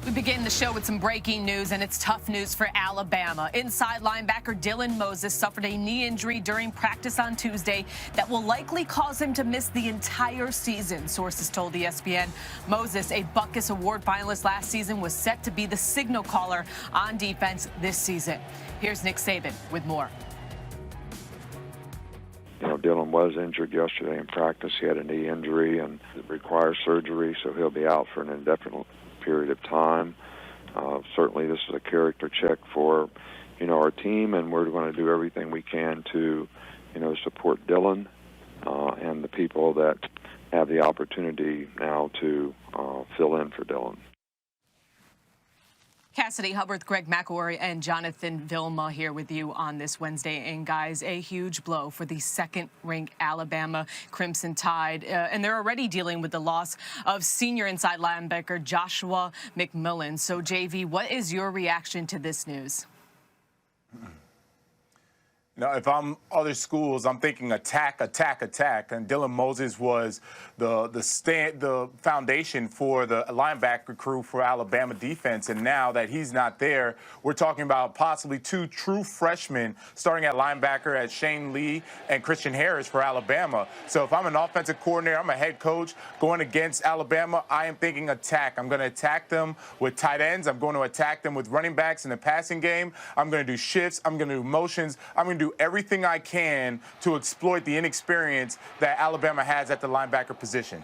We begin the show with some breaking news, and it's tough news for Alabama. Inside linebacker Dylan Moses suffered a knee injury during practice on Tuesday that will likely cause him to miss the entire season, sources told ESPN. Moses, a Butkus Award finalist last season, was set to be the signal caller on defense this season. Here's Nick Saban with more. Dylan was injured yesterday in practice. He had a knee injury and it requires surgery, so he'll be out for an indefinite period of time. Certainly this is a character check for, our team, and we're going to do everything we can to, support Dylan and the people that have the opportunity now to fill in for Dylan. Cassidy Hubbard, Greg McElroy, and Jonathan Vilma here with you on this Wednesday. And guys, a huge blow for the second-ranked Alabama Crimson Tide. And they're already dealing with the loss of senior inside linebacker Joshua McMillan. So, JV, what is your reaction to this news? Now, if I'm other schools, I'm thinking attack, attack, attack. And Dylan Moses was the foundation for the linebacker crew for Alabama defense. And now that he's not there, we're talking about possibly two true freshmen starting at linebacker at Shane Lee and Christian Harris for Alabama. So if I'm an offensive coordinator, I'm a head coach going against Alabama, I am thinking attack. I'm going to attack them with tight ends. I'm going to attack them with running backs in the passing game. I'm going to do shifts. I'm going to do motions. I'm going to do everything I can to exploit the inexperience that Alabama has at the linebacker position.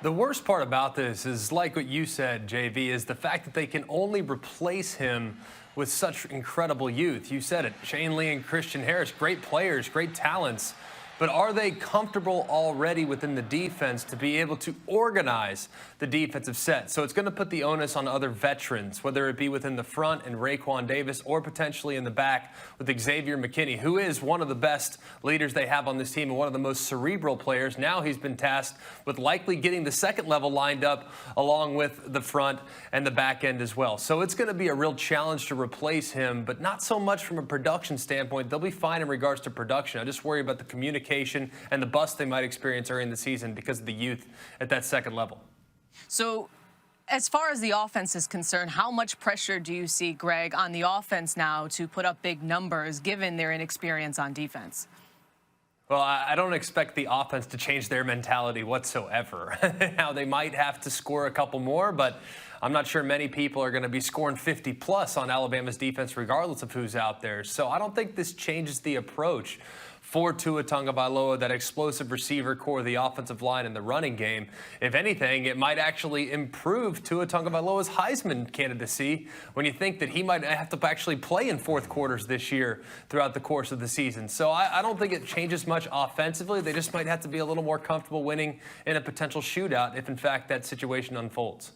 The worst part about this is, like what you said, JV, is the fact that they can only replace him with such incredible youth. You said it, Shane Lee and Christian Harris, great players, great talents. But are they comfortable already within the defense to be able to organize the defensive set? So it's going to put the onus on other veterans, whether it be within the front and Raekwon Davis or potentially in the back with Xavier McKinney, who is one of the best leaders they have on this team and one of the most cerebral players. Now he's been tasked with likely getting the second level lined up along with the front and the back end as well. So it's going to be a real challenge to replace him, but not so much from a production standpoint. They'll be fine in regards to production. I just worry about the communication and the bust they might experience during the season because of the youth at that second level. So as far as the offense is concerned, how much pressure do you see, Greg, on the offense now to put up big numbers given their inexperience on defense? Well, I don't expect the offense to change their mentality whatsoever. Now, they might have to score a couple more, but I'm not sure many people are going to be scoring 50-plus on Alabama's defense regardless of who's out there. So I don't think this changes the approach for Tua Tagovailoa, that explosive receiver core, the offensive line, and the running game. If anything, it might actually improve Tua Tagovailoa's Heisman candidacy when you think that he might have to actually play in fourth quarters this year throughout the course of the season. So I don't think it changes much offensively. They just might have to be a little more comfortable winning in a potential shootout if, in fact, that situation unfolds.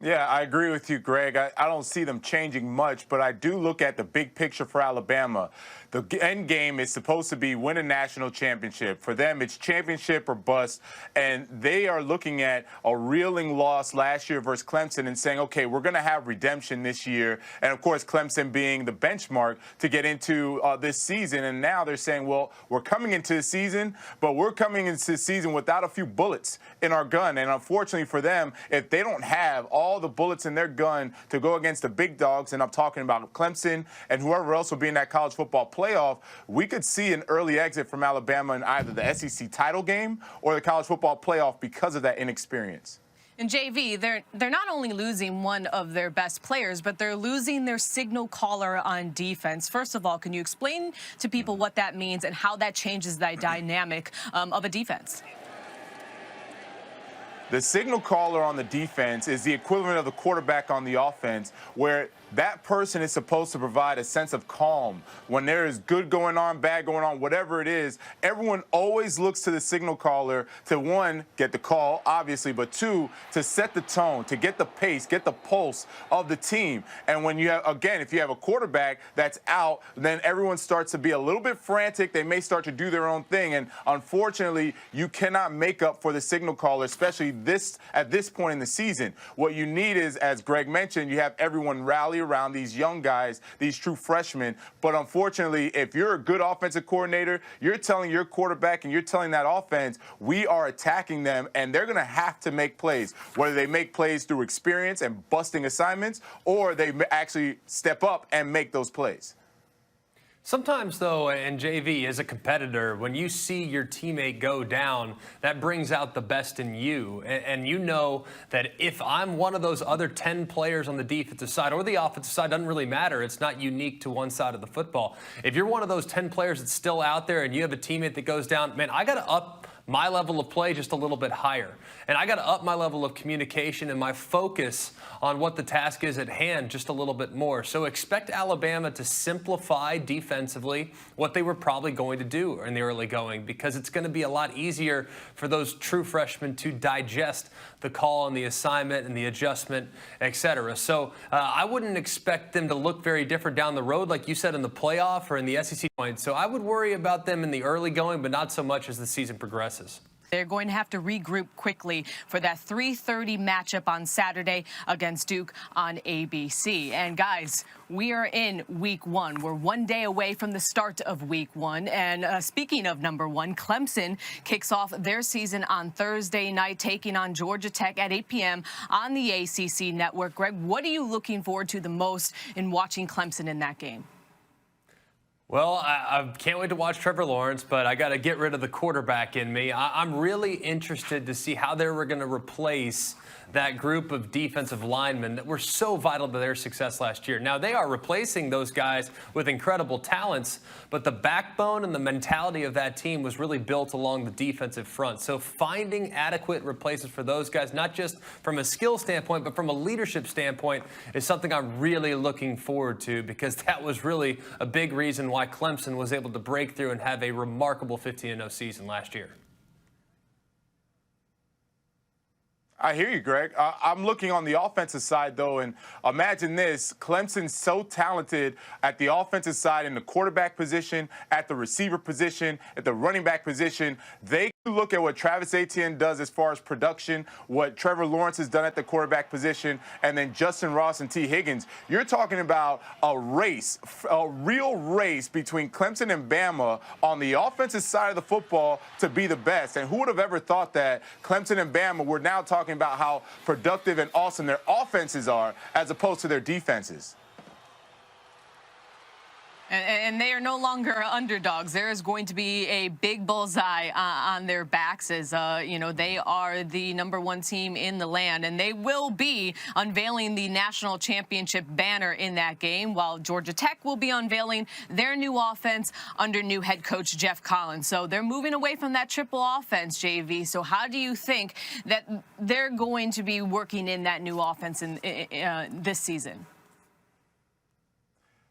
Yeah, I agree with you, Greg. I don't see them changing much, but I do look at the big picture for Alabama. The end game is supposed to be win a national championship. For them, it's championship or bust, and they are looking at a reeling loss last year versus Clemson and saying, okay, we're going to have redemption this year, and, of course, Clemson being the benchmark to get into this season. And now they're saying, well, we're coming into the season, but we're coming into the season without a few bullets in our gun. And unfortunately for them, if they don't have all the bullets in their gun to go against the big dogs, and I'm talking about Clemson and whoever else will be in that college football playoff, we could see an early exit from Alabama in either the SEC title game or the college football playoff because of that inexperience. And JV, they're not only losing one of their best players, but they're losing their signal caller on defense. First of all, can you explain to people what that means and how that changes the dynamic of a defense? The signal caller on the defense is the equivalent of the quarterback on the offense, where that person is supposed to provide a sense of calm. When there is good going on, bad going on, whatever it is, everyone always looks to the signal caller to, one, get the call, obviously, but two, to set the tone, to get the pace, get the pulse of the team. And when you have, again, if you have a quarterback that's out, then everyone starts to be a little bit frantic. They may start to do their own thing. And unfortunately, you cannot make up for the signal caller, especially at this point in the season. What you need is, as Greg mentioned, you have everyone rally around these young guys, these true freshmen. But unfortunately, if you're a good offensive coordinator, you're telling your quarterback and you're telling that offense, we are attacking them, and they're going to have to make plays, whether they make plays through experience and busting assignments, or they actually step up and make those plays. Sometimes, though, and JV, as a competitor, when you see your teammate go down, that brings out the best in you. And you know that if I'm one of those other 10 players on the defensive side or the offensive side, doesn't really matter. It's not unique to one side of the football. If you're one of those 10 players that's still out there and you have a teammate that goes down, man, I got to up my level of play just a little bit higher. And I got to up my level of communication and my focus on what the task is at hand just a little bit more. So expect Alabama to simplify defensively what they were probably going to do in the early going, because it's going to be a lot easier for those true freshmen to digest the call and the assignment and the adjustment, etc. So I wouldn't expect them to look very different down the road, like you said, in the playoff or in the SEC point. So I would worry about them in the early going, but not so much as the season progresses. They're going to have to regroup quickly for that 3:30 matchup on Saturday against Duke on ABC. And guys, we are in week one. We're one day away from the start of week one. And speaking of number one, Clemson kicks off their season on Thursday night, taking on Georgia Tech at 8 p.m. on the ACC network. Greg, what are you looking forward to the most in watching Clemson in that game? Well, I can't wait to watch Trevor Lawrence, but I got to get rid of the quarterback in me. I'm really interested to see how they were going to replace that group of defensive linemen that were so vital to their success last year. Now, they are replacing those guys with incredible talents, but the backbone and the mentality of that team was really built along the defensive front. So finding adequate replacements for those guys, not just from a skill standpoint, but from a leadership standpoint, is something I'm really looking forward to, because that was really a big reason why Clemson was able to break through and have a remarkable 15-0 season last year. I hear you, Greg. I'm looking on the offensive side, though, and imagine this. Clemson's so talented at the offensive side, in the quarterback position, at the receiver position, at the running back position. They look at what Travis Etienne does as far as production, what Trevor Lawrence has done at the quarterback position, and then Justin Ross and T. Higgins. You're talking about a race, a real race between Clemson and Bama on the offensive side of the football to be the best. And who would have ever thought that Clemson and Bama were now talking about how productive and awesome their offenses are as opposed to their defenses? And they are no longer underdogs. There is going to be a big bullseye on their backs, as they are the number one team in the land, and they will be unveiling the national championship banner in that game, while Georgia Tech will be unveiling their new offense under new head coach Jeff Collins. So they're moving away from that triple offense, JV. So how do you think that they're going to be working in that new offense in this season?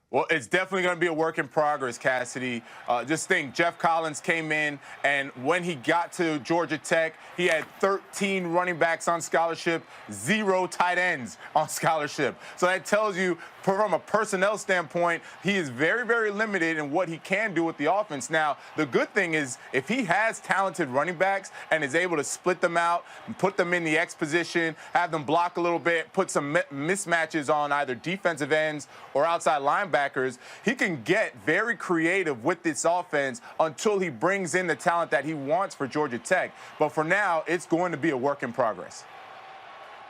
Well, it's definitely going to be a work in progress, Cassidy. Just think, Jeff Collins came in, and when he got to Georgia Tech, he had 13 running backs on scholarship, 0 tight ends on scholarship. So that tells you, from a personnel standpoint, he is very, very limited in what he can do with the offense. Now, the good thing is, if he has talented running backs and is able to split them out and put them in the X position, have them block a little bit, put some mismatches on either defensive ends or outside linebackers, he can get very creative with this offense until he brings in the talent that he wants for Georgia Tech. But for now, it's going to be a work in progress.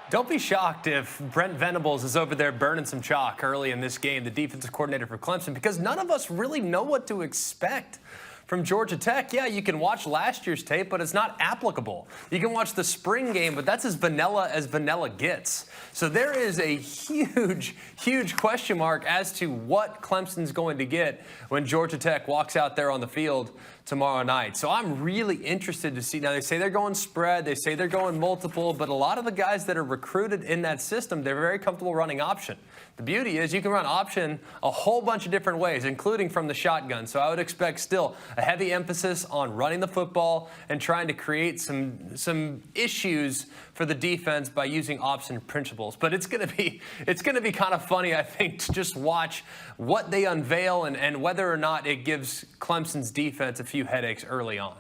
Don't be shocked if Brent Venables is over there burning some chalk early in this game, the defensive coordinator for Clemson, because none of us really know what to expect from Georgia Tech. Yeah, you can watch last year's tape, but it's not applicable. You can watch the spring game, but that's as vanilla gets. So there is a huge, huge question mark as to what Clemson's going to get when Georgia Tech walks out there on the field tomorrow night. So I'm really interested to see. Now, they say they're going spread, they say they're going multiple, but a lot of the guys that are recruited in that system, they're very comfortable running option. The beauty is you can run option a whole bunch of different ways, including from the shotgun. So I would expect still a heavy emphasis on running the football and trying to create some issues for the defense by using option principles. But it's going to be kind of funny, I think, to just watch what they unveil and whether or not it gives Clemson's defense a few headaches early on.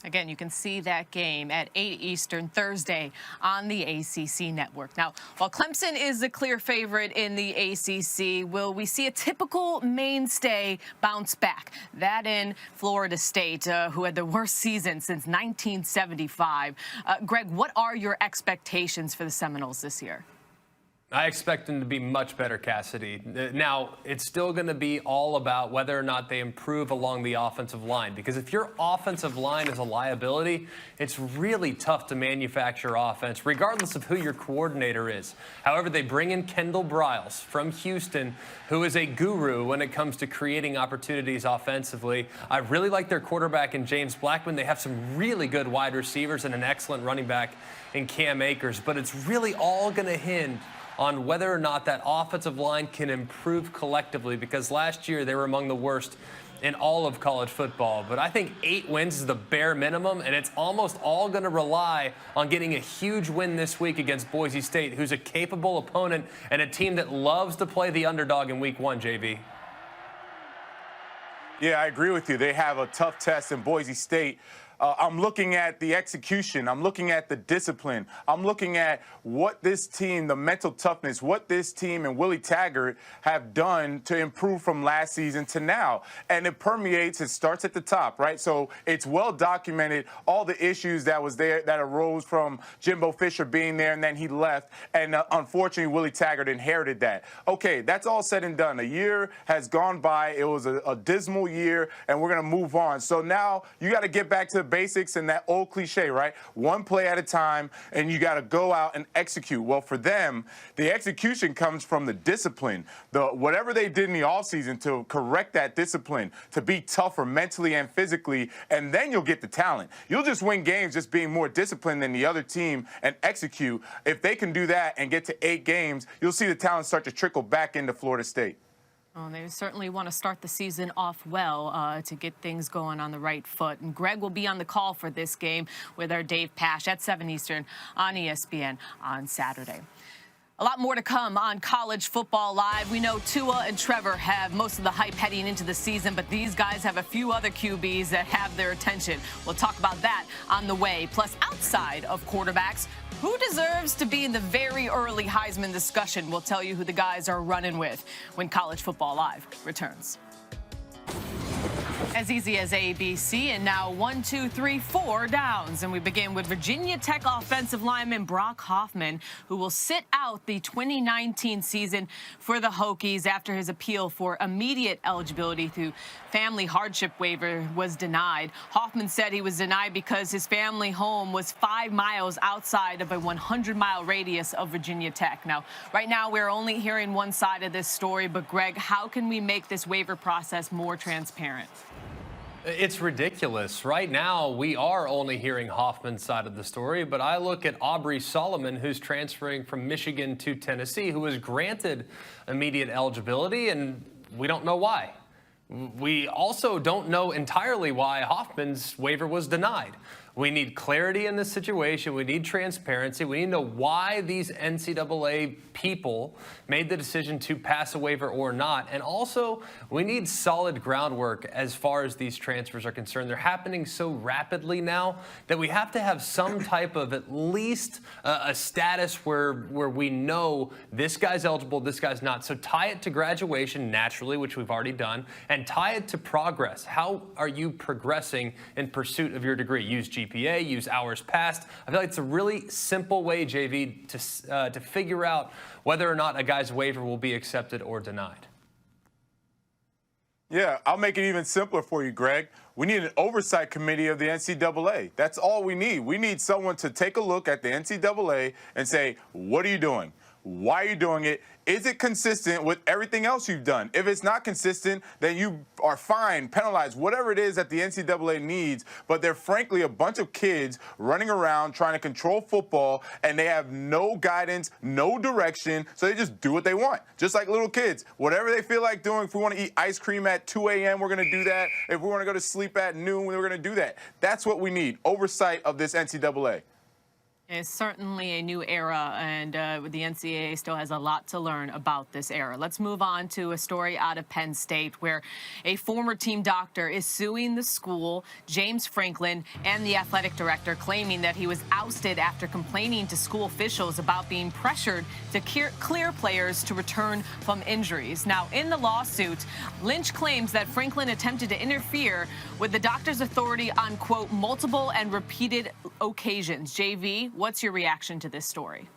Again, you can see that game at 8 Eastern Thursday on the ACC network. Now, while Clemson is the clear favorite in the ACC, will we see a typical mainstay bounce back? That in Florida State, who had the worst season since 1975. Greg, what are your expectations for the Seminoles this year? I expect them to be much better, Cassidy. Now, it's still going to be all about whether or not they improve along the offensive line, because if your offensive line is a liability, it's really tough to manufacture offense, regardless of who your coordinator is. However, they bring in Kendall Briles from Houston, who is a guru when it comes to creating opportunities offensively. I really like their quarterback in James Blackman. They have some really good wide receivers and an excellent running back in Cam Akers, but it's really all going to hinge on whether or not that offensive line can improve collectively, because last year they were among the worst in all of college football. But I think 8 wins is the bare minimum, and it's almost all going to rely on getting a huge win this week against Boise State, who's a capable opponent and a team that loves to play the underdog in week 1, JV. Yeah, I agree with you. They have a tough test in Boise State. I'm looking at the execution. I'm looking at the discipline. I'm looking at what this team, the mental toughness, what this team and Willie Taggart have done to improve from last season to now. And it permeates, it starts at the top, right? So it's well documented, all the issues that was there, that arose from Jimbo Fisher being there and then he left. And unfortunately, Willie Taggart inherited that. Okay, that's all said and done. A year has gone by. It was a dismal year, and we're going to move on. So now you got to get back to the basics and that old cliche, right? One play at a time, and you got to go out and execute. Well, for them, the execution comes from the discipline. Whatever they did in the offseason to correct that discipline, to be tougher mentally and physically, and then you'll get the talent. You'll just win games just being more disciplined than the other team and execute. If they can do that and get to 8 games, you'll see the talent start to trickle back into Florida State. Well, they certainly want to start the season off well to get things going on the right foot. And Greg will be on the call for this game with our Dave Pasch at 7 Eastern on ESPN on Saturday. A lot more to come on College Football Live. We know Tua and Trevor have most of the hype heading into the season, but these guys have a few other QBs that have their attention. We'll talk about that on the way. Plus, outside of quarterbacks, who deserves to be in the very early Heisman discussion? We'll tell you who the guys are running with when College Football Live returns. As easy as ABC, and now 1, 2, 3, 4 downs. And we begin with Virginia Tech offensive lineman Brock Hoffman, who will sit out the 2019 season for the Hokies after his appeal for immediate eligibility through family hardship waiver was denied. Hoffman said he was denied because his family home was 5 miles outside of a 100-mile radius of Virginia Tech. Now, right now, we're only hearing one side of this story, but Greg, how can we make this waiver process more transparent? It's ridiculous. Right now, we are only hearing Hoffman's side of the story, but I look at Aubrey Solomon, who's transferring from Michigan to Tennessee, who was granted immediate eligibility, and we don't know why. We also don't know entirely why Hoffman's waiver was denied. We need clarity in this situation. We need transparency. We need to know why these NCAA people made the decision to pass a waiver or not. And also, we need solid groundwork as far as these transfers are concerned. They're happening so rapidly now that we have to have some type of at least a status where we know this guy's eligible, this guy's not. So tie it to graduation naturally, which we've already done, and tie it to progress. How are you progressing in pursuit of your degree? Use GPA, use hours passed. I feel like it's a really simple way, JV, to figure out whether or not a guy's waiver will be accepted or denied. Yeah, I'll make it even simpler for you, Greg. We need an oversight committee of the NCAA. That's all we need. We need someone to take a look at the NCAA and say, what are you doing? Why are you doing it? Is it consistent with everything else you've done? If it's not consistent, then you are fined, penalized, whatever it is that the NCAA needs. But they're frankly a bunch of kids running around trying to control football, and they have no guidance, no direction, so they just do what they want. Just like little kids. Whatever they feel like doing, if we want to eat ice cream at 2 a.m., we're going to do that. If we want to go to sleep at noon, we're going to do that. That's what we need, oversight of this NCAA. It's certainly a new era, and the NCAA still has a lot to learn about this era. Let's move on to a story out of Penn State, where a former team doctor is suing the school, James Franklin, and the athletic director, claiming that he was ousted after complaining to school officials about being pressured to clear players to return from injuries. Now, in the lawsuit, Lynch claims that Franklin attempted to interfere with the doctor's authority on, quote, multiple and repeated occasions. JV, what's your reaction to this story?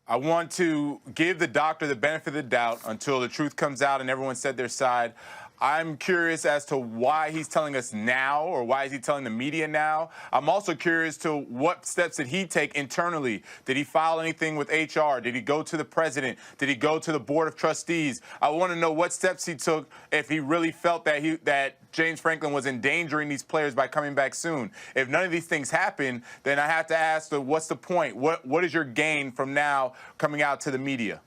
I want to give the doctor the benefit of the doubt until the truth comes out and everyone said their side. I'm curious as to why he's telling us now, or why is he telling the media now. I'm also curious to what steps did he take internally. Did he file anything with HR? Did he go to the president? Did he go to the board of trustees? I want to know what steps he took if he really felt that James Franklin was endangering these players by coming back soon. If none of these things happen, then I have to ask, what's the point? What is your gain from now coming out to the media?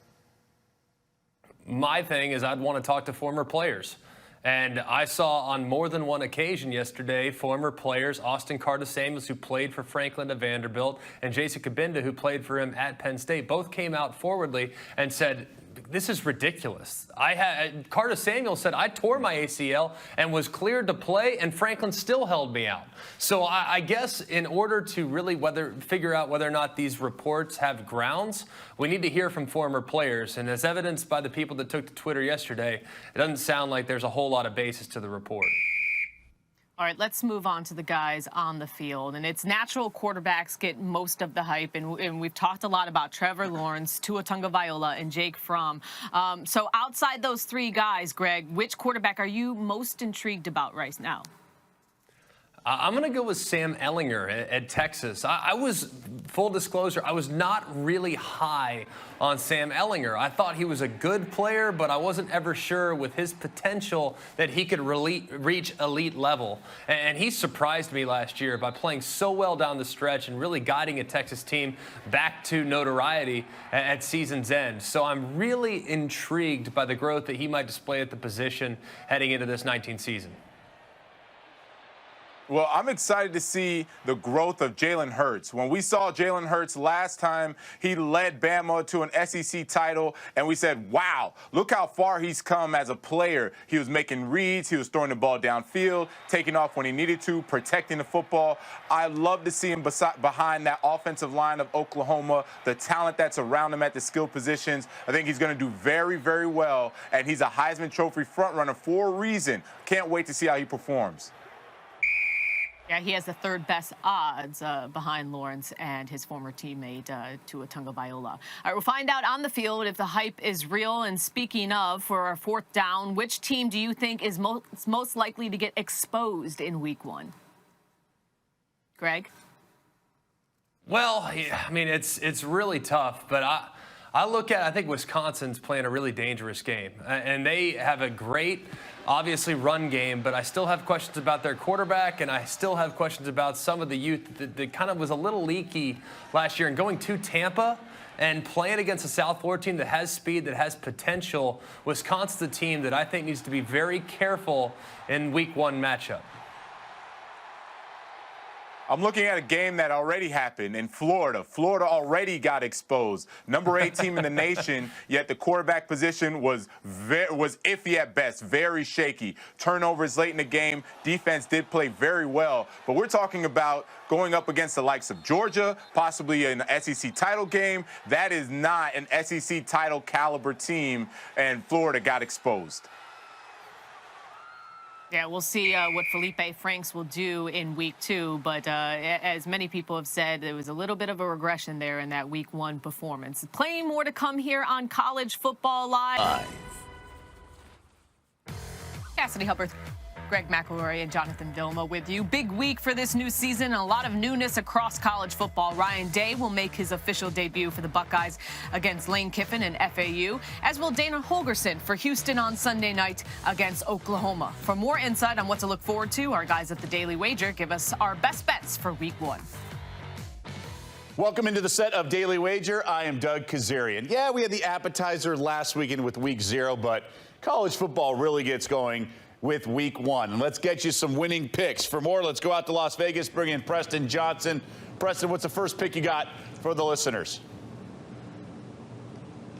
My thing is I'd want to talk to former players. And I saw on more than one occasion yesterday former players, Austin Carter-Samuels, who played for Franklin at Vanderbilt, and Jason Cabinda, who played for him at Penn State, both came out forwardly and said, this is ridiculous. Carter-Samuels said, I tore my ACL and was cleared to play, and Franklin still held me out. So I guess in order to really figure out whether or not these reports have grounds, we need to hear from former players. And as evidenced by the people that took to Twitter yesterday, it doesn't sound like there's a whole lot of basis to the report. All right, let's move on to the guys on the field. And it's natural quarterbacks get most of the hype. And we've talked a lot about Trevor Lawrence, Tua Tagovailoa, and Jake Fromm. So outside those three guys, Greg, which quarterback are you most intrigued about right now? I'm going to go with Sam Ehlinger at Texas. I was, full disclosure, I was not really high on Sam Ehlinger. I thought he was a good player, but I wasn't ever sure with his potential that he could reach elite level. And he surprised me last year by playing so well down the stretch and really guiding a Texas team back to notoriety at season's end. So I'm really intrigued by the growth that he might display at the position heading into this 19th season. Well, I'm excited to see the growth of Jalen Hurts. When we saw Jalen Hurts last time, he led Bama to an SEC title, and we said, wow, look how far he's come as a player. He was making reads. He was throwing the ball downfield, taking off when he needed to, protecting the football. I love to see him behind that offensive line of Oklahoma, the talent that's around him at the skill positions. I think he's going to do very, very well, and he's a Heisman Trophy frontrunner for a reason. Can't wait to see how he performs. Yeah, he has the third best odds behind Lawrence and his former teammate Tua Tagovailoa. All right, we'll find out on the field if the hype is real. And speaking of, for our fourth down, which team do you think is most likely to get exposed in Week 1? Greg? Well, I mean, it's really tough, but I think Wisconsin's playing a really dangerous game, and they have a great, obviously, run game, but I still have questions about their quarterback, and I still have questions about some of the youth that kind of was a little leaky last year. And going to Tampa and playing against a South Florida team that has speed, that has potential, Wisconsin's a team that I think needs to be very careful in Week 1 matchup. I'm looking at a game that already happened in Florida. Florida already got exposed. Number 8 team in the nation, yet the quarterback position was iffy at best, very shaky. Turnovers late in the game. Defense did play very well. But we're talking about going up against the likes of Georgia, possibly an SEC title game. That is not an SEC title caliber team, and Florida got exposed. Yeah, we'll see what Felipe Franks will do in Week 2. But as many people have said, there was a little bit of a regression there in that Week 1 performance. Plenty more to come here on College Football Live. Cassidy Hubbard, Greg McElroy, and Jonathan Vilma with you. Big week for this new season and a lot of newness across college football. Ryan Day will make his official debut for the Buckeyes against Lane Kiffin and FAU, as will Dana Holgorsen for Houston on Sunday night against Oklahoma. For more insight on what to look forward to, our guys at the Daily Wager give us our best bets for Week 1. Welcome into the set of Daily Wager. I am Doug Kazarian. Yeah, we had the appetizer last weekend with Week 0, but college football really gets going with week 1. And let's get you some winning picks. For more, let's go out to Las Vegas, bring in Preston Johnson. Preston, what's the first pick you got for the listeners?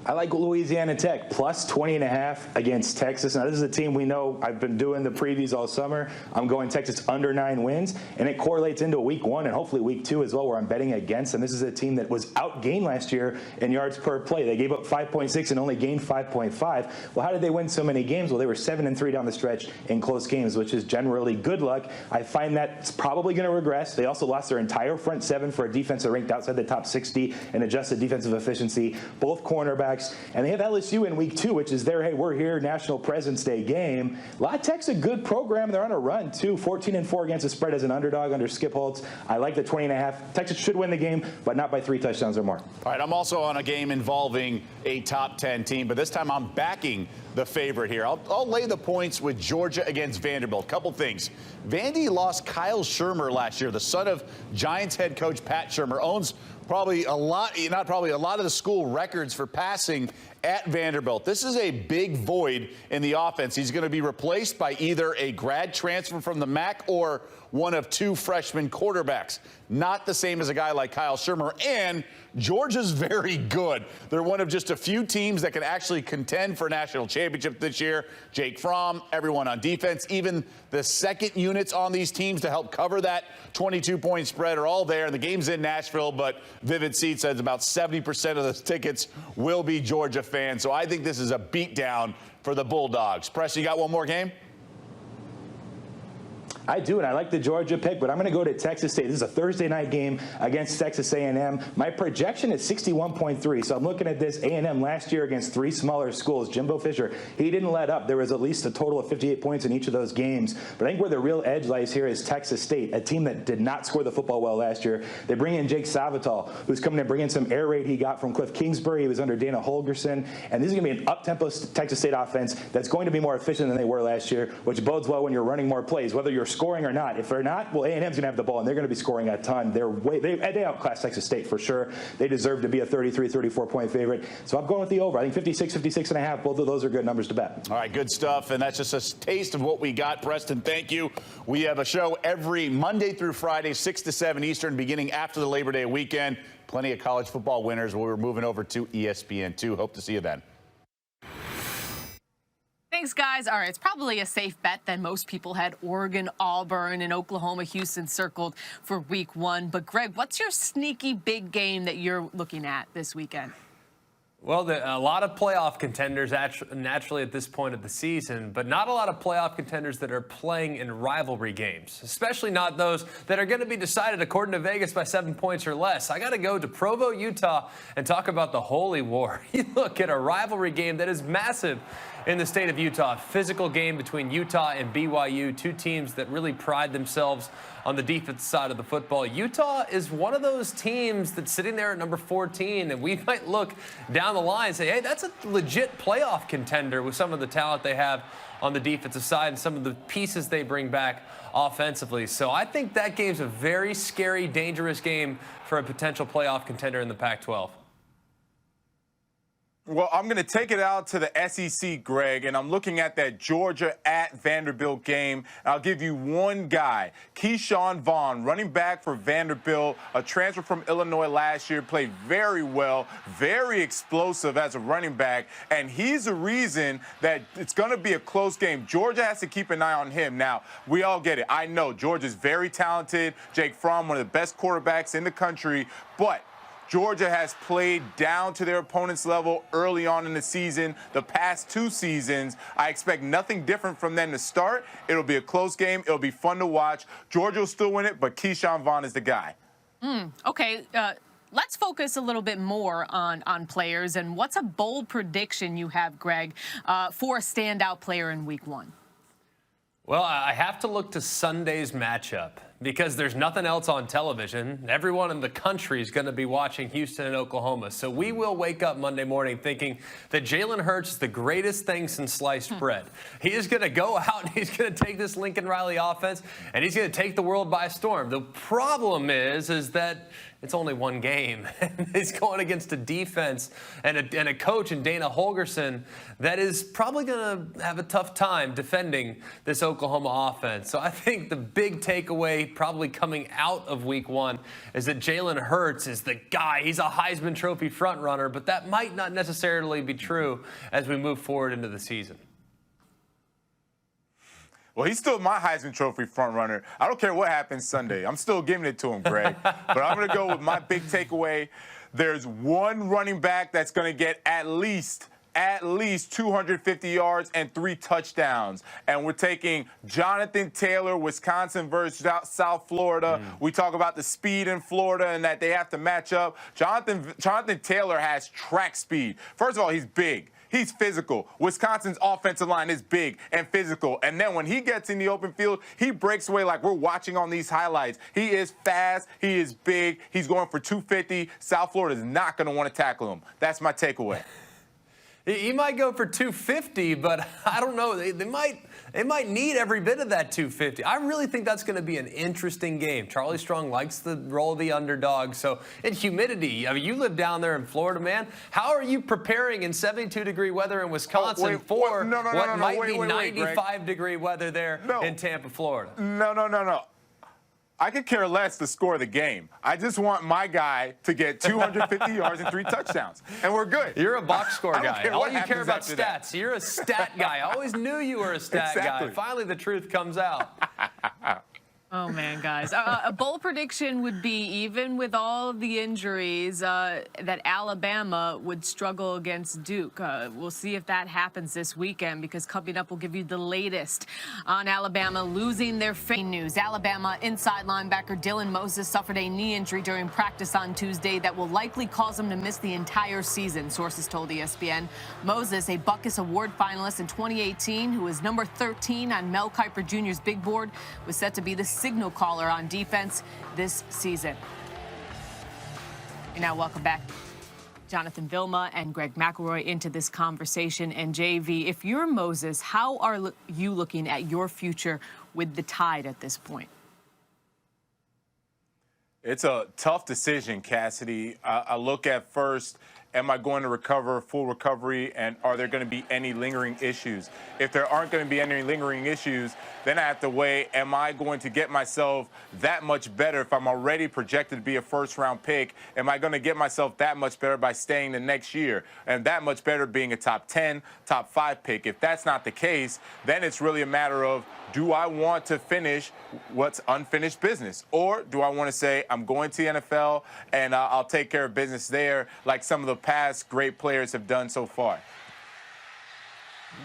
I like Louisiana Tech plus 20.5 against Texas. Now, this is a team we know. I've been doing the previews all summer. I'm going Texas under 9 wins, and it correlates into week 1 and hopefully week 2 as well, where I'm betting against them. This is a team that was outgained last year in yards per play. They gave up 5.6 and only gained 5.5. Well, how did they win so many games? Well, they were 7-3 down the stretch in close games, which is generally good luck. I find that's probably going to regress. They also lost their entire front 7 for a defense that ranked outside the top 60 in adjusted defensive efficiency, both cornerbacks. And they have LSU in week 2, which is their, hey, we're here, National President's Day game. La Tech's a good program. They're on a run, too. 14-4 against the spread as an underdog under Skip Holtz. I like the 20.5. Texas should win the game, but not by 3 touchdowns or more. All right, I'm also on a game involving a top 10 team, but this time I'm backing the favorite here. I'll lay the points with Georgia against Vanderbilt. Couple things. Vandy lost Kyle Shurmur last year, the son of Giants head coach Pat Shurmur. Owns probably a lot of the school records for passing at Vanderbilt. This is a big void in the offense. He's going to be replaced by either a grad transfer from the MAC or one of 2 freshman quarterbacks. Not the same as a guy like Kyle Shurmur. And Georgia's very good. They're one of just a few teams that can actually contend for a national championship this year. Jake Fromm, everyone on defense, even the second units on these teams to help cover that 22-point spread are all there. And the game's in Nashville, but Vivid Seats says about 70% of the tickets will be Georgia fans. So I think this is a beatdown for the Bulldogs. Preston, you got one more game? I do, and I like the Georgia pick, but I'm going to go to Texas State. This is a Thursday night game against Texas A&M. My projection is 61.3, so I'm looking at this. A&M last year against 3 smaller schools. Jimbo Fisher, he didn't let up. There was at least a total of 58 points in each of those games. But I think where the real edge lies here is Texas State, a team that did not score the football well last year. They bring in Jake Savital, who's coming to bring in some air raid he got from Cliff Kingsbury. He was under Dana Holgerson. And this is going to be an up-tempo Texas State offense that's going to be more efficient than they were last year, which bodes well when you're running more plays, whether you're scoring or not. If they're not, well, A&M's going to have the ball, and they're going to be scoring a ton. They outclass Texas State for sure. They deserve to be a 33, 34-point favorite. So I'm going with the over. I think 56, 56.5. Both of those are good numbers to bet. All right, good stuff. And that's just a taste of what we got. Preston, thank you. We have a show every Monday through Friday, 6 to 7 Eastern, beginning after the Labor Day weekend. Plenty of college football winners. We're moving over to ESPN2. Hope to see you then. Thanks, guys. All right, it's probably a safe bet that most people had Oregon, Auburn, and Oklahoma, Houston circled for week 1. But, Greg, what's your sneaky big game that you're looking at this weekend? Well, a lot of playoff contenders naturally at this point of the season, but not a lot of playoff contenders that are playing in rivalry games, especially not those that are going to be decided, according to Vegas, by 7 points or less. I got to go to Provo, Utah, and talk about the Holy War. You look at a rivalry game that is massive in the state of Utah. Physical game between Utah and BYU, 2 teams that really pride themselves on the defense side of the football. Utah is one of those teams that's sitting there at number 14, and we might look down the line and say, hey, that's a legit playoff contender with some of the talent they have on the defensive side and some of the pieces they bring back offensively. So I think that game's a very scary, dangerous game for a potential playoff contender in the Pac-12. Well, I'm going to take it out to the SEC, Greg, and I'm looking at that Georgia at Vanderbilt game. I'll give you one guy, Keyshawn Vaughn, running back for Vanderbilt, a transfer from Illinois last year, played very well, very explosive as a running back, and he's the reason that it's going to be a close game. Georgia has to keep an eye on him. Now, we all get it. I know Georgia's very talented. Jake Fromm, one of the best quarterbacks in the country, but Georgia has played down to their opponent's level early on in the season. The past 2 seasons, I expect nothing different from them to start. It'll be a close game. It'll be fun to watch. Georgia will still win it, but Keyshawn Vaughn is the guy. Okay, let's focus a little bit more on players. And what's a bold prediction you have, Greg, for a standout player in week 1? Well, I have to look to Sunday's matchup because there's nothing else on television. Everyone in the country is going to be watching Houston and Oklahoma. So we will wake up Monday morning thinking that Jalen Hurts is the greatest thing since sliced bread. He is going to go out and he's going to take this Lincoln Riley offense and he's going to take the world by storm. The problem is that it's only one game. He's going against a defense and a coach in Dana Holgorsen that is probably going to have a tough time defending this Oklahoma offense. So I think the big takeaway probably coming out of week one is that Jalen Hurts is the guy. He's a Heisman Trophy frontrunner, but that might not necessarily be true as we move forward into the season. Well, he's still my Heisman Trophy frontrunner. I don't care what happens Sunday. I'm still giving it to him, Greg. But I'm going to go with my big takeaway. There's one running back that's going to get at least 250 yards and 3 touchdowns. And we're taking Jonathan Taylor, Wisconsin versus South Florida. We talk about the speed in Florida and that they have to match up. Jonathan Taylor has track speed. First of all, he's big. He's physical. Wisconsin's offensive line is big and physical. And then when he gets in the open field, he breaks away like we're watching on these highlights. He is fast. He is big. He's going for 250. South Florida is not going to want to tackle him. That's my takeaway. He might go for 250, but I don't know. They might need every bit of that 250. I really think that's going to be an interesting game. Charlie Strong likes the role of the underdog. So in humidity, I mean, you live down there in Florida, man. How are you preparing in 72-degree weather in Wisconsin for what might be 95-degree weather there in Tampa, Florida? No. I could care less the score of the game. I just want my guy to get 250 yards and 3 touchdowns, and we're good. You're a box score guy. All you care about after stats. that. You're a stat guy. I always knew you were a stat guy. Finally, the truth comes out. Oh, man, guys. A bold prediction would be, even with all of the injuries, that Alabama would struggle against Duke. We'll see if that happens this weekend, because coming up, we'll give you the latest on Alabama losing their news. Alabama inside linebacker Dylan Moses suffered a knee injury during practice on Tuesday that will likely cause him to miss the entire season, sources told ESPN. Moses, a Butkus Award finalist in 2018, who was number 13 on Mel Kiper Jr.'s big board, was set to be the signal caller on defense this season. And now welcome back Jonathan Vilma and Greg McElroy into this conversation. And JV, if you're Moses, how are you looking at your future with the Tide at this point? It's a tough decision, Cassidy. I look at first, am I going to recover, full recovery, and are there going to be any lingering issues? If there aren't going to be any lingering issues, then I have to weigh, am I going to get myself that much better if I'm already projected to be a first-round pick? Am I going to get myself that much better by staying the next year? And that much better being a top 10, top 5 pick? If that's not the case, then it's really a matter of, do I want to finish what's unfinished business? Or do I want to say, I'm going to the NFL and I'll take care of business there like some of the past great players have done so far?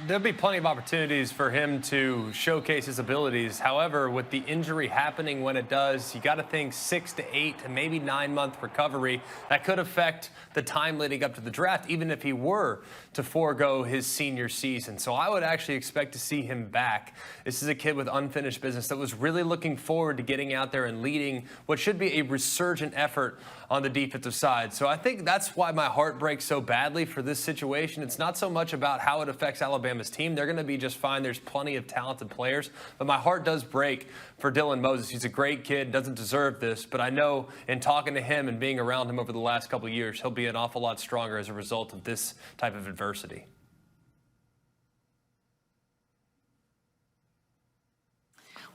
There'll be plenty of opportunities for him to showcase his abilities. However, with the injury happening when it does, you got to think 6 to 8 to maybe 9-month recovery. That could affect the time leading up to the draft, even if he were to forego his senior season. So I would actually expect to see him back. This is a kid with unfinished business that was really looking forward to getting out there and leading what should be a resurgent effort on the defensive side. So I think that's why my heart breaks so badly for this situation. It's not so much about how it affects Alabama's team. They're going to be just fine. There's plenty of talented players. But my heart does break for Dylan Moses. He's a great kid, doesn't deserve this. But I know in talking to him and being around him over the last couple of years, he'll be an awful lot stronger as a result of this type of adversity.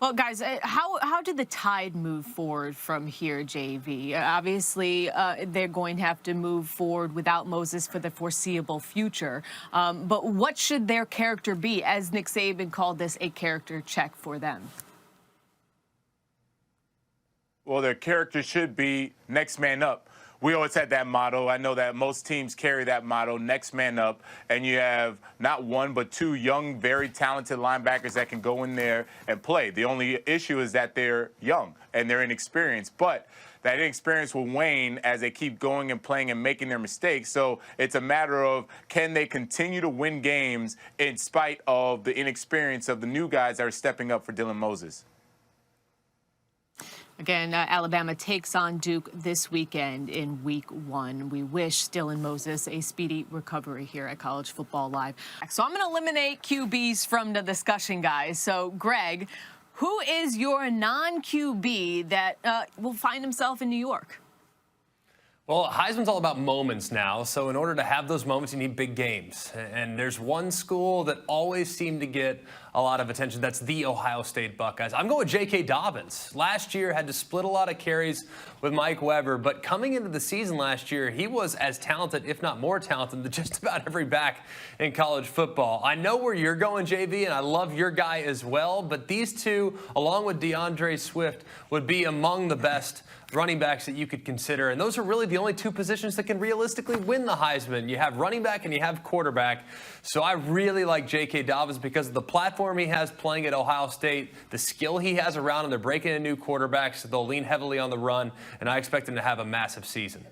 Well, guys, how did the Tide move forward from here, JV? Obviously, they're going to have to move forward without Moses for the foreseeable future. But what should their character be, as Nick Saban called this a character check for them? Well, their character should be next man up. We always had that motto. I know that most teams carry that motto, next man up. And you have not one, but 2 young, very talented linebackers that can go in there and play. The only issue is that they're young and they're inexperienced. But that inexperience will wane as they keep going and playing and making their mistakes. So it's a matter of, can they continue to win games in spite of the inexperience of the new guys that are stepping up for Dylan Moses? Again, Alabama takes on Duke this weekend in week 1. We wish Dylan Moses a speedy recovery here at College Football Live. So I'm going to eliminate QBs from the discussion, guys. So, Greg, who is your non-QB that will find himself in New York? Well, Heisman's all about moments now, so in order to have those moments, you need big games. And there's one school that always seemed to get a lot of attention. That's the Ohio State Buckeyes. I'm going with J.K. Dobbins. Last year, had to split a lot of carries with Mike Weber, but coming into the season last year, he was as talented, if not more talented, than just about every back in college football. I know where you're going, JV, and I love your guy as well, but these two, along with DeAndre Swift, would be among the best running backs that you could consider. And those are really the only two positions that can realistically win the Heisman. You have running back and you have quarterback. So I really like J.K. Dobbins because of the platform he has playing at Ohio State, the skill he has around him. They're breaking in new quarterbacks, so they'll lean heavily on the run, and I expect him to have a massive season.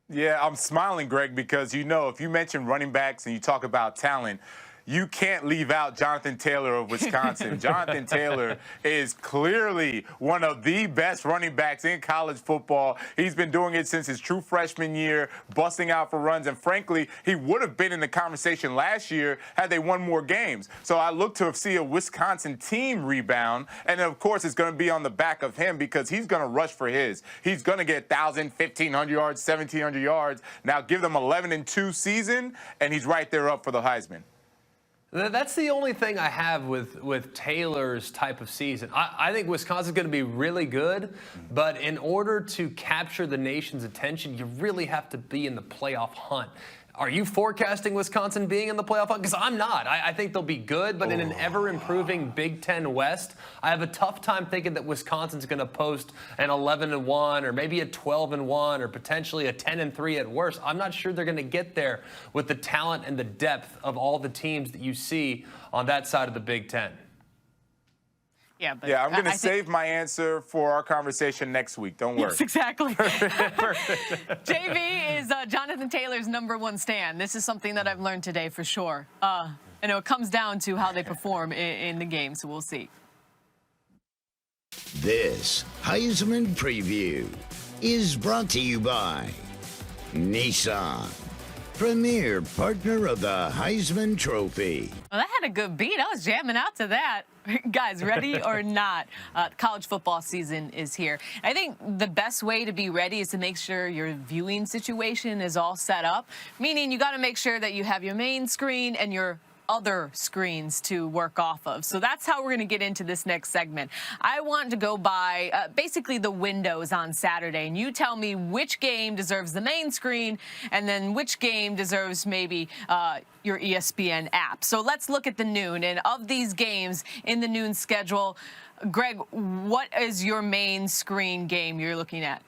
Yeah, I'm smiling, Greg, because if you mention running backs and you talk about talent, you can't leave out Jonathan Taylor of Wisconsin. Jonathan Taylor is clearly one of the best running backs in college football. He's been doing it since his true freshman year, busting out for runs. And frankly, he would have been in the conversation last year had they won more games. So I look to see a Wisconsin team rebound. And of course, it's going to be on the back of him because he's going to rush for his. He's going to get 1,000, 1,500 yards, 1,700 yards. Now give them 11-2 season, and he's right there up for the Heisman. That's the only thing I have with Taylor's type of season. I think Wisconsin's going to be really good, but in order to capture the nation's attention, you really have to be in the playoff hunt. Are you forecasting Wisconsin being in the playoff hunt? Because I'm not. I think they'll be good, but in an ever-improving Big Ten West, I have a tough time thinking that Wisconsin's going to post an 11-1 or maybe a 12-1 or potentially a 10-3 at worst. I'm not sure they're going to get there with the talent and the depth of all the teams that you see on that side of the Big Ten. Yeah, I'm going to save my answer for our conversation next week. Don't worry. Yes, exactly. JV is Jonathan Taylor's #1 stand. This is something that I've learned today for sure. It comes down to how they perform in the game, so we'll see. This Heisman Preview is brought to you by Nissan, premier partner of the Heisman Trophy. Well, that had a good beat. I was jamming out to that. Guys, ready or not, college football season is here. I think the best way to be ready is to make sure your viewing situation is all set up, meaning you got to make sure that you have your main screen and your other screens to work off of. So that's how we're going to get into this next segment. I want to go by basically the windows on Saturday, and you tell me which game deserves the main screen and then which game deserves maybe your ESPN app. So let's look at the noon. And of these games in the noon schedule, Greg, what is your main screen game you're looking at?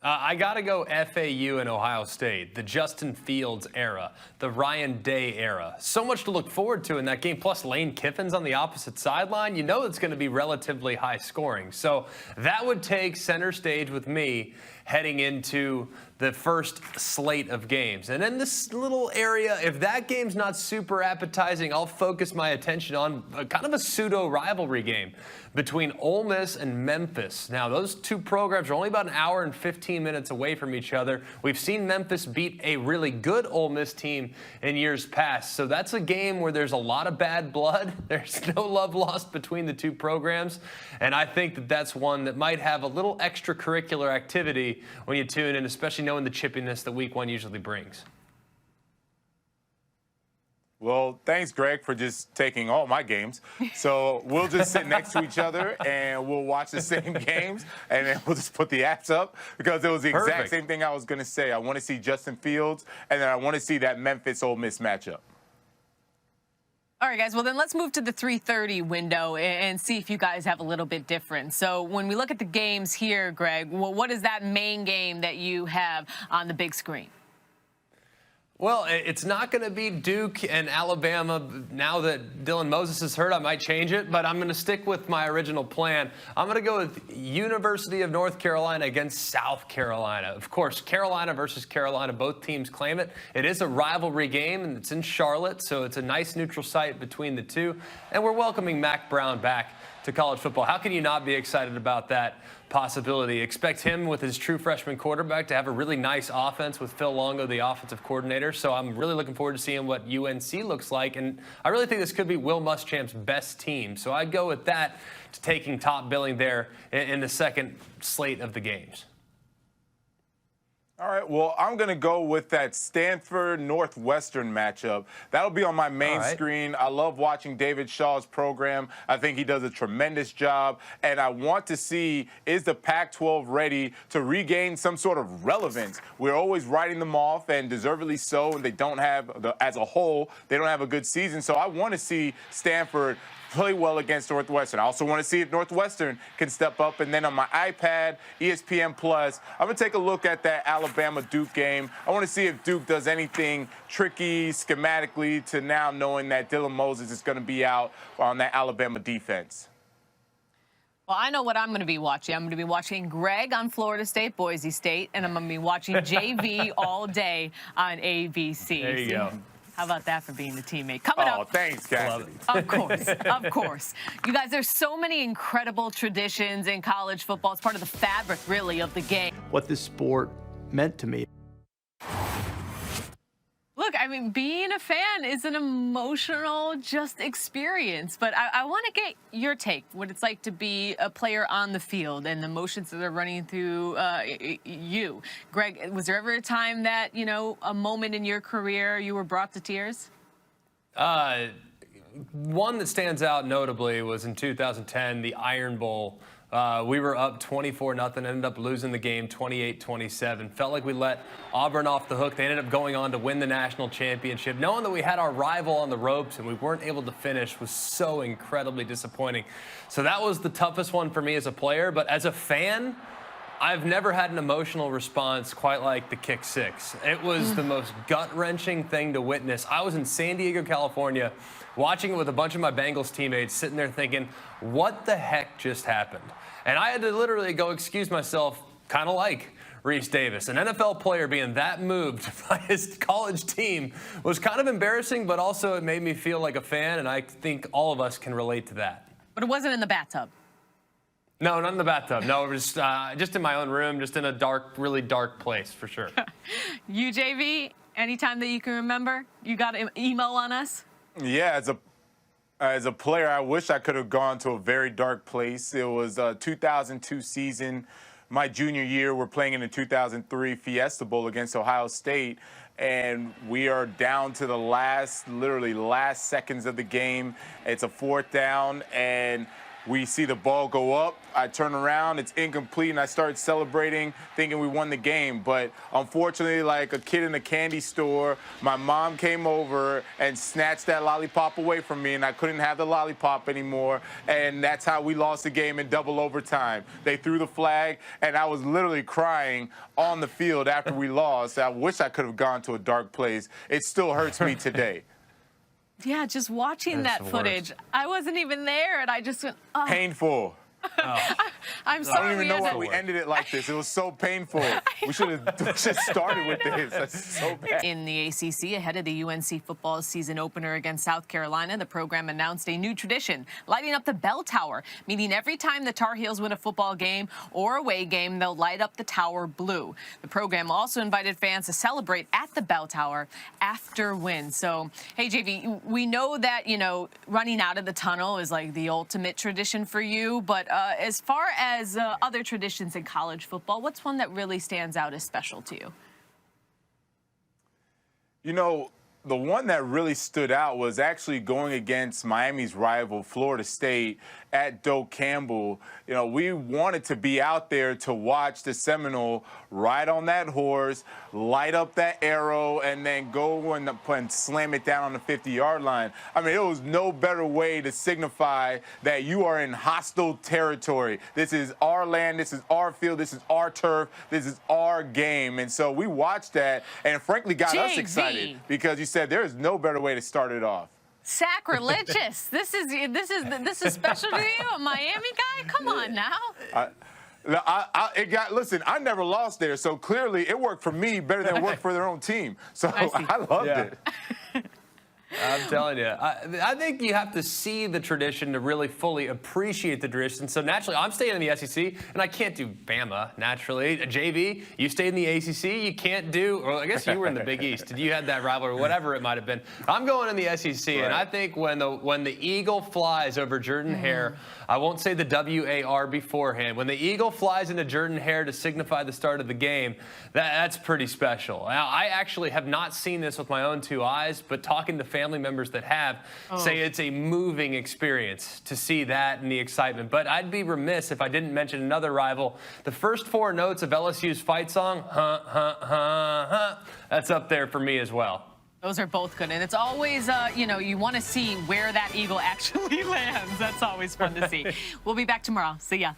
I got to go FAU and Ohio State, the Justin Fields era, the Ryan Day era. So much to look forward to in that game. Plus, Lane Kiffin's on the opposite sideline. You know it's going to be relatively high scoring. So that would take center stage with me heading into the first slate of games. And in this little area, if that game's not super appetizing, I'll focus my attention on kind of a pseudo rivalry game between Ole Miss and Memphis. Now, those two programs are only about an hour and 15 minutes away from each other. We've seen Memphis beat a really good Ole Miss team in years past. So that's a game where there's a lot of bad blood. There's no love lost between the two programs. And I think that that's one that might have a little extracurricular activity when you tune in, especially knowing the chippiness that week one usually brings. Well, thanks, Greg, for just taking all my games. So we'll just sit next to each other and we'll watch the same games, and then we'll just put the apps up because it was the exact same thing I was going to say. I want to see Justin Fields, and then I want to see that Memphis-Ole Miss matchup. All right, guys, well, then let's move to the 3:30 window and see if you guys have a little bit different. So when we look at the games here, Greg, well, what is that main game that you have on the big screen? Well, it's not going to be Duke and Alabama. Now that Dylan Moses is hurt, I might change it, but I'm going to stick with my original plan. I'm going to go with University of North Carolina against South Carolina. Of course, Carolina versus Carolina, both teams claim it. It is a rivalry game, and it's in Charlotte, so it's a nice neutral site between the two. And we're welcoming Mack Brown back to college football. How can you not be excited about that possibility? Expect him with his true freshman quarterback to have a really nice offense with Phil Longo, the offensive coordinator. So I'm really looking forward to seeing what UNC looks like. And I really think this could be Will Muschamp's best team. So I'd go with that to taking top billing there in the second slate of the games. All right, well, I'm going to go with that Stanford-Northwestern matchup. That'll be on my main screen. I love watching David Shaw's program. I think he does a tremendous job. And I want to see, is the Pac-12 ready to regain some sort of relevance? We're always writing them off, and deservedly so. And they don't have, as a whole, they don't have a good season. So I want to see Stanford play well against Northwestern. I also want to see if Northwestern can step up. And then on my iPad, ESPN Plus, I'm going to take a look at that Alabama-Duke game. I want to see if Duke does anything tricky schematically to now knowing that Dylan Moses is going to be out on that Alabama defense. Well, I know what I'm going to be watching. I'm going to be watching Greg on Florida State, Boise State, and I'm going to be watching JV all day on ABC. There you go. How about that for being the teammate? Coming up. Oh, thanks, Cassidy. Of course, of course. You guys, there's so many incredible traditions in college football. It's part of the fabric, really, of the game. What this sport meant to me. Look, I mean, being a fan is an emotional just experience. But I want to get your take, what it's like to be a player on the field and the emotions that are running through you. Greg, was there ever a time that, you know, a moment in your career you were brought to tears? One that stands out notably was in 2010, the Iron Bowl. We were up 24-0, ended up losing the game 28-27. Felt like we let Auburn off the hook. They ended up going on to win the national championship. Knowing that we had our rival on the ropes and we weren't able to finish was so incredibly disappointing. So that was the toughest one for me as a player. But as a fan, I've never had an emotional response quite like the kick six. It was the most gut-wrenching thing to witness. I was in San Diego, California, watching it with a bunch of my Bengals teammates, sitting there thinking, what the heck just happened? And I had to literally go excuse myself, kind of like Reese Davis. An NFL player being that moved by his college team was kind of embarrassing, but also it made me feel like a fan, and I think all of us can relate to that. But it wasn't in the bathtub. No, not in the bathtub. No, it was just in my own room, just in a dark, really dark place, for sure. You, JV, anytime that you can remember, you got an email on us? Yeah, as a player, I wish I could have gone to a very dark place. It was a 2002 season. My junior year, we're playing in the 2003 Fiesta Bowl against Ohio State, and we are down to the literally last seconds of the game. It's a 4th down, and we see the ball go up. I turn around, it's incomplete, and I start celebrating, thinking we won the game. But unfortunately, like a kid in a candy store, my mom came over and snatched that lollipop away from me, and I couldn't have the lollipop anymore. And that's how we lost the game in double overtime. They threw the flag, and I was literally crying on the field after we lost. I wish I could have gone to a dark place. It still hurts me today. Yeah, just watching that footage. I wasn't even there, and I just went, oh. Painful. I'm sorry. I don't even know why we ended it like this. It was so painful. We should have started with this. That's so bad. In the ACC, ahead of the UNC football season opener against South Carolina, the program announced a new tradition, lighting up the bell tower, meaning every time the Tar Heels win a football game or away game, they'll light up the tower blue. The program also invited fans to celebrate at the bell tower after wins. So, hey, JV, we know that, you know, running out of the tunnel is like the ultimate tradition for you, but as far as other traditions in college football, what's one that really stands out as special to you? You know, the one that really stood out was actually going against Miami's rival, Florida State, at Doak Campbell. You know, we wanted to be out there to watch the Seminole ride on that horse, light up that arrow, and then go and slam it down on the 50-yard line. I mean, it was no better way to signify that you are in hostile territory. This is our land, this is our field, this is our turf, this is our game. And so we watched that and frankly got us excited because you said there is no better way to start it off. Sacrilegious. This is special to you, a Miami guy? Come on now. Listen, I never lost there, so clearly it worked for me better than it worked for their own team. So I loved it. I'm telling you. I think you have to see the tradition to really fully appreciate the tradition. So naturally, I'm staying in the SEC, and I can't do Bama, naturally. JV, you stayed in the ACC. You can't do, or I guess you were in the Big East. You had that rivalry, whatever it might have been. I'm going in the SEC, and I think when the eagle flies over Jordan-Hare, I won't say the WAR beforehand. When the eagle flies into Jordan-Hare to signify the start of the game, that's pretty special. Now, I actually have not seen this with my own two eyes, but talking to family members that have say it's a moving experience to see that and the excitement. But I'd be remiss if I didn't mention another rival. The first four notes of LSU's fight song, that's up there for me as well. Those are both good. And it's always, you want to see where that eagle actually lands. That's always fun to see. We'll be back tomorrow. See ya.